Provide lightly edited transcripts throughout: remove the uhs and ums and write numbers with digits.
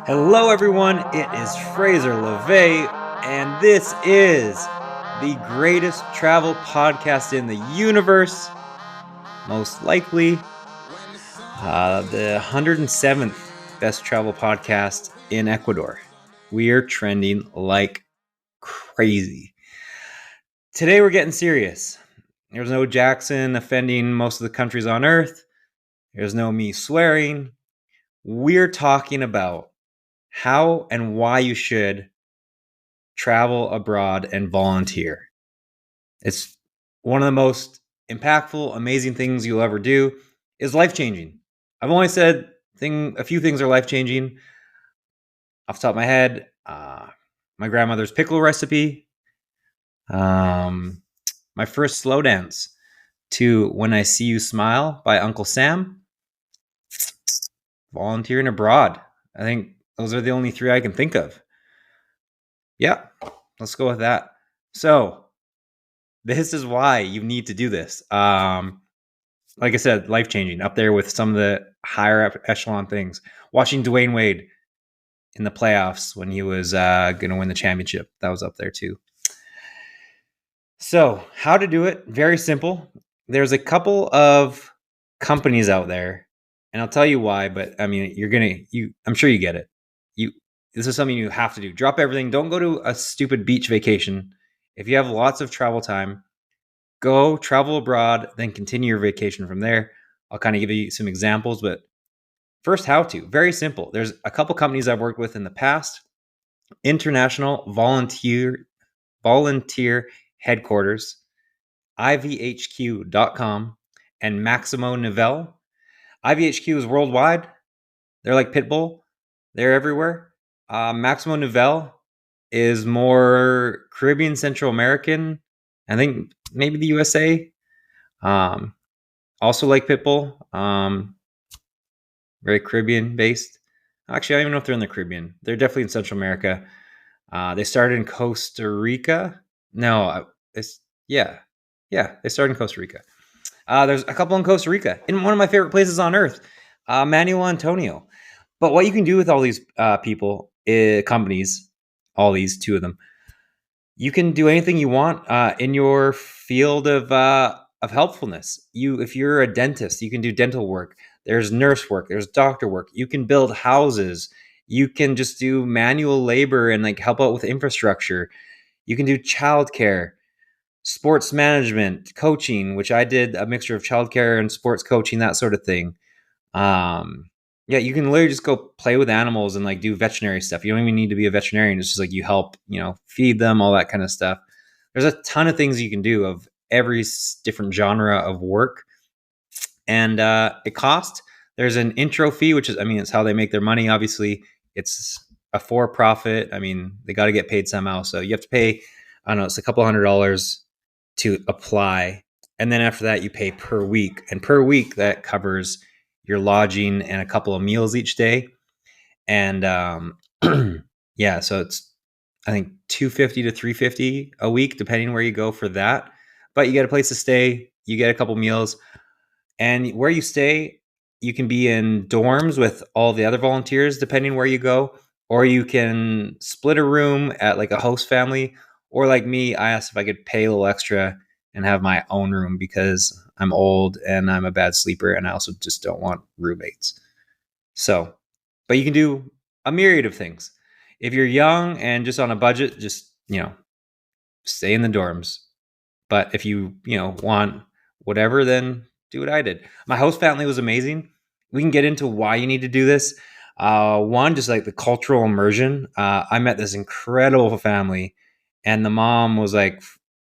Hello, everyone. It is Fraser LeVay, and this is the greatest travel podcast in the universe. Most likely, the 107th best travel podcast in Ecuador. We are trending like crazy. Today, we're getting serious. There's no Jackson offending most of the countries on Earth. There's no me swearing. We're talking about how and why you should travel abroad and volunteer. It's one of the most impactful, amazing things you'll ever do. Is life-changing. I've only said a few things are life-changing. Off the top of my head, my grandmother's pickle recipe, my first slow dance to When I See You Smile by Uncle Sam, volunteering abroad. I think those are the only three I can think of. Yeah, let's go with that. So, this is why you need to do this. Like I said, life-changing, up there with some of the higher echelon things. Watching Dwayne Wade in the playoffs when he was going to win the championship. That was up there too. So, how to do it? Very simple. There's a couple of companies out there, and I'll tell you why, but I mean, I'm sure you get it. This is something you have to do. Drop everything. Don't go to a stupid beach vacation. If you have lots of travel time, go travel abroad, then continue your vacation from there. I'll kind of give you some examples, but first, how to. Very simple. There's a couple companies I've worked with in the past. International Volunteer Headquarters, ivhq.com, and Maximo Nivelle. IVHQ is worldwide. They're like Pitbull. They're everywhere. Maximo Nivelle is more Caribbean, Central American. I think maybe the USA. Also like Pitbull. Very Caribbean based. Actually, I don't even know if they're in the Caribbean. They're definitely in Central America. They started in Costa Rica. No, they started in Costa Rica. There's a couple in Costa Rica, in one of my favorite places on earth, Manuel Antonio. But what you can do with all these companies, all these, two of them, you can do anything you want in your field of helpfulness. If you're a dentist, you can do dental work. There's nurse work. There's doctor work. You can build houses. You can just do manual labor and like help out with infrastructure. You can do childcare, sports management, coaching, which I did a mixture of childcare and sports coaching, that sort of thing. You can literally just go play with animals and like do veterinary stuff. You don't even need to be a veterinarian. It's just like you help, feed them, all that kind of stuff. There's a ton of things you can do of every different genre of work. And it costs. There's an intro fee, which is, it's how they make their money. Obviously, it's a for-profit. They got to get paid somehow. So you have to pay, I don't know, it's a couple $100 to apply. And then after that, you pay per week. And per week, that covers your lodging and a couple of meals each day. And so it's, I think, $250 to $350 a week, depending where you go for that. But you get a place to stay. You get a couple meals. And where you stay, you can be in dorms with all the other volunteers, depending where you go. Or you can split a room at like a host family. Or like me, I asked if I could pay a little extra and have my own room because I'm old and I'm a bad sleeper and I also just don't want roommates. So, but you can do a myriad of things. If you're young and just on a budget, just, stay in the dorms. But if you, want whatever, then do what I did. My host family was amazing. We can get into why you need to do this. One, just like the cultural immersion. I met this incredible family, and the mom was like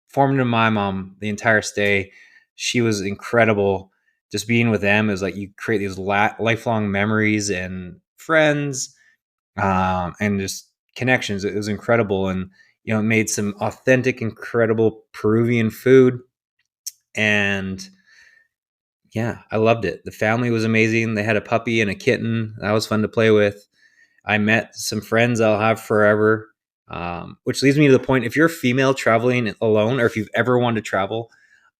formed into my mom the entire stay. She was incredible. Just being with them is like you create these lifelong memories and friends, and just connections. It was incredible, and made some authentic, incredible Peruvian food, and yeah, I loved it. The family was amazing. They had a puppy and a kitten. That was fun to play with. I met some friends I'll have forever, which leads me to the point. If you're a female traveling alone, or if you've ever wanted to travel,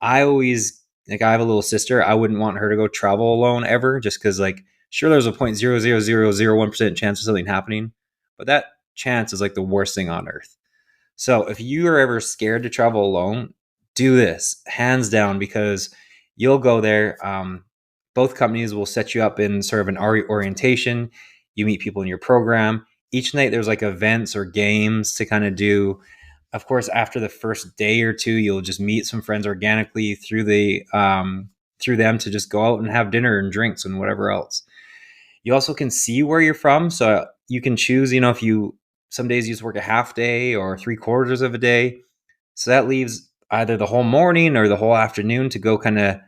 I have a little sister. I wouldn't want her to go travel alone ever, just because like Sure, there's a 0.00001% chance of something happening, but that chance is like the worst thing on earth. So if you are ever scared to travel alone, do this hands down, because you'll go there. Both companies will set you up in sort of an orientation. You meet people in your program. Each night there's like events or games to kind of do. Of course, after the first day or two, you'll just meet some friends organically through them to just go out and have dinner and drinks and whatever else. You also can see where you're from, so you can choose. If you some days you just work a half day or 3/4 of a day, so that leaves either the whole morning or the whole afternoon to go kind of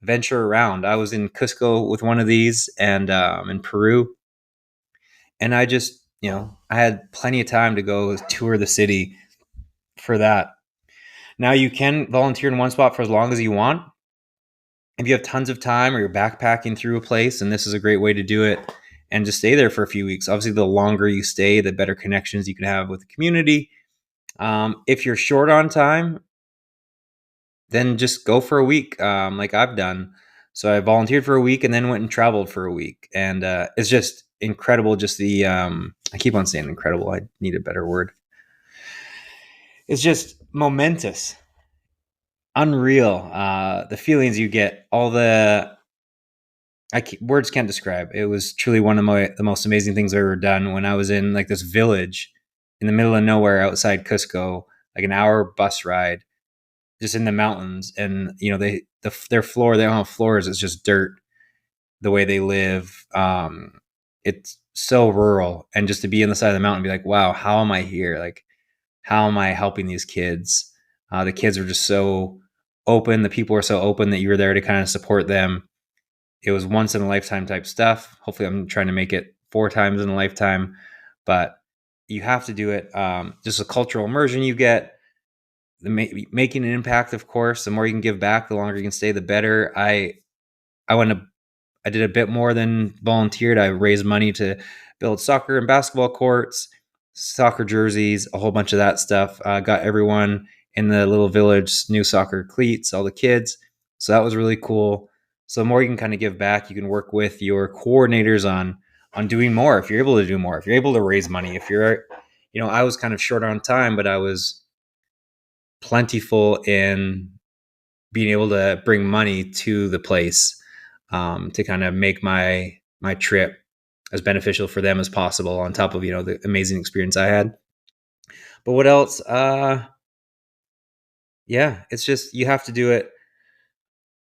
venture around. I was in Cusco with one of these, and in Peru, and I just I had plenty of time to go tour the city for that. Now you can volunteer in one spot for as long as you want. If you have tons of time or you're backpacking through a place, and this is a great way to do it, and just stay there for a few weeks. Obviously, the longer you stay, the better connections you can have with the community. If you're short on time, then just go for a week, like I've done. So I volunteered for a week and then went and traveled for a week, and it's just incredible. Just I keep on saying incredible. I need a better word. It's just momentous, unreal. The feelings you get, words can't describe. It was truly one of the most amazing things I've ever done. When I was in like this village in the middle of nowhere outside Cusco, like an hour bus ride, just in the mountains, and their floor, they don't have floors. It's just dirt. The way they live, it's so rural, and just to be on the side of the mountain, and be like, wow, how am I here? Like, how am I helping these kids? The kids are just so open. The people are so open that you were there to kind of support them. It was once in a lifetime type stuff. Hopefully I'm trying to make it 4 times in a lifetime, but you have to do it. Just a cultural immersion you get, making an impact. Of course, the more you can give back, the longer you can stay, the better. I did a bit more than volunteered. I raised money to build soccer and basketball courts, soccer jerseys, a whole bunch of that stuff. Got everyone in the little village new soccer cleats, all the kids. So that was really cool. So the more you can kind of give back, you can work with your coordinators on doing more. If you're able to do more, if you're able to raise money, if you're, I was kind of short on time, but I was plentiful in being able to bring money to the place, to kind of make my trip as beneficial for them as possible, on top of the amazing experience I had. But what else? Yeah, it's just, you have to do it.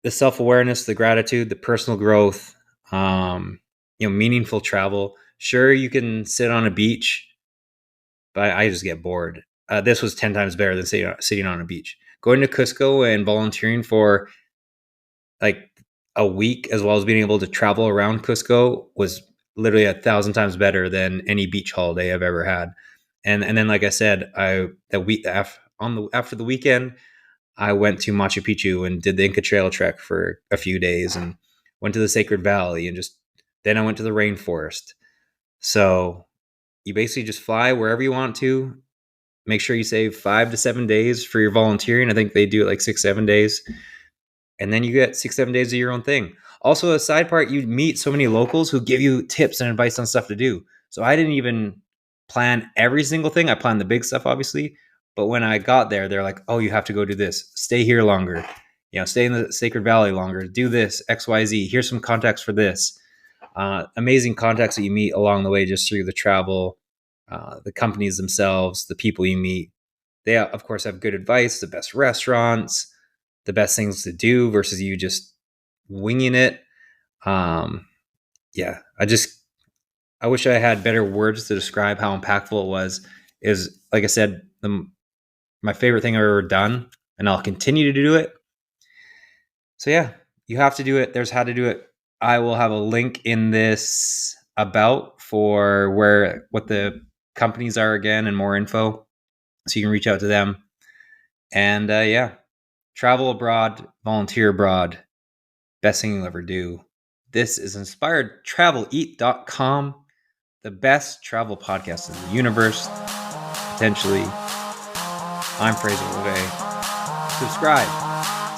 The self-awareness, the gratitude, the personal growth, meaningful travel. Sure, you can sit on a beach, but I just get bored. This was 10 times better than sitting on a beach. Going to Cusco and volunteering for like a week, as well as being able to travel around Cusco, was literally 1,000 times better than any beach holiday I've ever had. And then, like I said, after the weekend, I went to Machu Picchu and did the Inca Trail trek for a few days, and went to the Sacred Valley, and then I went to the rainforest. So you basically just fly wherever you want to. Make sure you save 5 to 7 days for your volunteering. I think they do it like 6-7 days. And then you get 6-7 days of your own thing. Also, a side part, you meet so many locals who give you tips and advice on stuff to do. So I didn't even plan every single thing. I planned the big stuff, obviously. But when I got there, they're like, oh, you have to go do this. Stay here longer. Stay in the Sacred Valley longer. Do this, XYZ. Here's some contacts for this. Amazing contacts that you meet along the way, just through the travel, the companies themselves, the people you meet. They, of course, have good advice, the best restaurants, the best things to do, versus you just winging it. Yeah, I wish I had better words to describe how impactful it was. Is, like I said, my favorite thing I've ever done, and I'll continue to do it. So yeah, you have to do it. There's how to do it. I will have a link in this about for what the companies are again, and more info, so you can reach out to them. And yeah, travel abroad, volunteer abroad, best thing you'll ever do. This is InspiredTravelEat.com, the best travel podcast in the universe, potentially. I'm Fraser. Subscribe,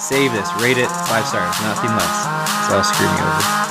save this, rate it 5 stars, nothing less. So I'll screw me over.